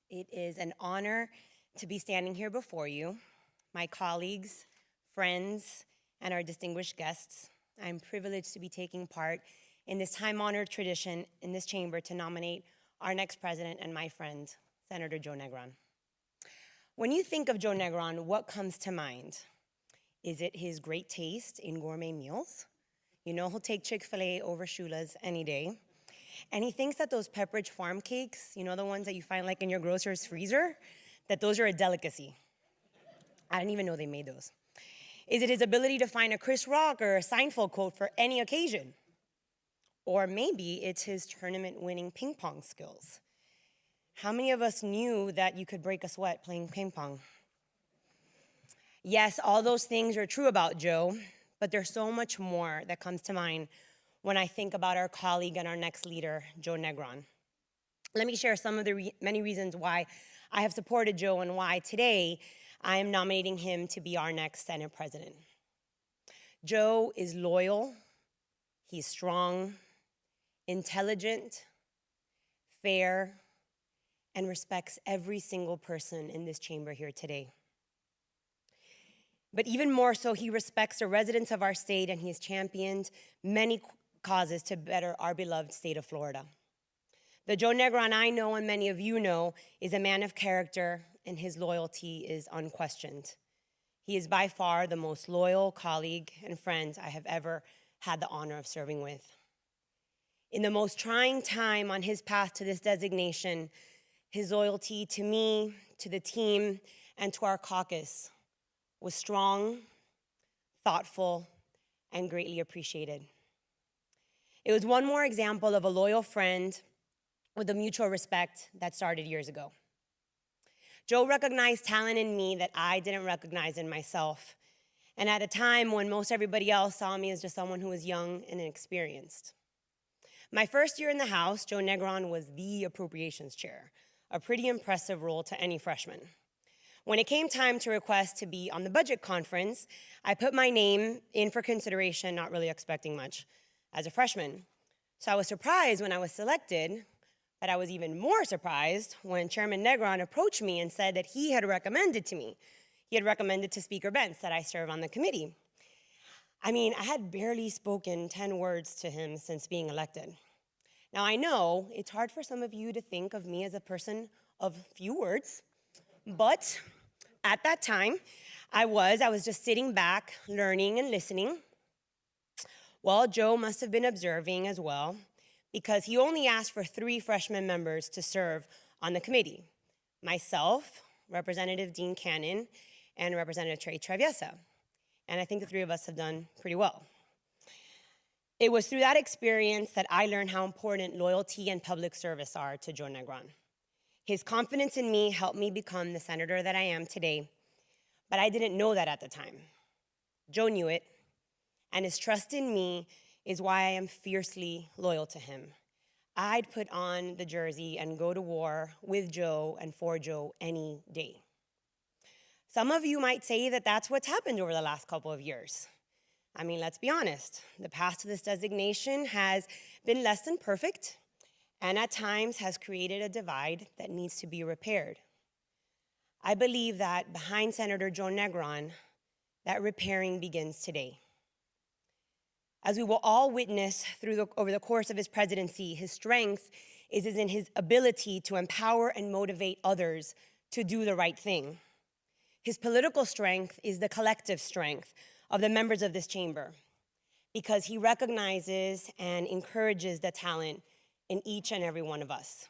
It is an honor to be standing here before you, my colleagues, friends, and our distinguished guests. I'm privileged to be taking part in this time-honored tradition in this chamber to nominate our next president and my friend, Senator Joe Negron. When you think of Joe Negron, what comes to mind? Is it his great taste in gourmet meals? You know he'll take Chick-fil-A over Shula's any day. And he thinks that those Pepperidge Farm cakes, you know, the ones that you find like in your grocer's freezer, that those are a delicacy. I didn't even know they made those. Is it his ability to find a Chris Rock or a Seinfeld quote for any occasion? Or maybe it's his tournament-winning ping pong skills. How many of us knew that you could break a sweat playing ping pong? Yes, all those things are true about Joe, but there's so much more that comes to mind when I think about our colleague and our next leader, Joe Negron. Let me share some of the many reasons why I have supported Joe and why today I am nominating him to be our next Senate president. Joe is loyal, he's strong, intelligent, fair, and respects every single person in this chamber here today. But even more so, he respects the residents of our state, and he has championed many causes to better our beloved state of Florida. The Joe Negron I know and many of you know is a man of character, and his loyalty is unquestioned. He is by far the most loyal colleague and friend I have ever had the honor of serving with. In the most trying time on his path to this designation, his loyalty to me, to the team, and to our caucus was strong, thoughtful, and greatly appreciated. It was one more example of a loyal friend with a mutual respect that started years ago. Joe recognized talent in me that I didn't recognize in myself, and at a time when most everybody else saw me as just someone who was young and inexperienced. My first year in the House, Joe Negron was the appropriations chair, a pretty impressive role to any freshman. When it came time to request to be on the budget conference, I put my name in for consideration, not really expecting much as a freshman. So I was surprised when I was selected, but I was even more surprised when Chairman Negron approached me and said that he had recommended to me. He had recommended to Speaker Bentz that I serve on the committee. I mean, I had barely spoken 10 words to him since being elected. Now I know it's hard for some of you to think of me as a person of few words, but at that time, I was just sitting back, learning and listening. Well, Joe must have been observing as well, because he only asked for 3 freshman members to serve on the committee: myself, Representative Dean Cannon, and Representative Trey Traviesa. And I think the 3 of us have done pretty well. It was through that experience that I learned how important loyalty and public service are to Joe Negron. His confidence in me helped me become the senator that I am today, but I didn't know that at the time. Joe knew it, and his trust in me is why I am fiercely loyal to him. I'd put on the jersey and go to war with Joe and for Joe any day. Some of you might say that that's what's happened over the last couple of years. I mean, let's be honest. The path to this designation has been less than perfect, and at times has created a divide that needs to be repaired. I believe that behind Senator Joe Negron, that repairing begins today. As we will all witness over the course of his presidency, his strength is in his ability to empower and motivate others to do the right thing. His political strength is the collective strength of the members of this chamber, because he recognizes and encourages the talent in each and every one of us.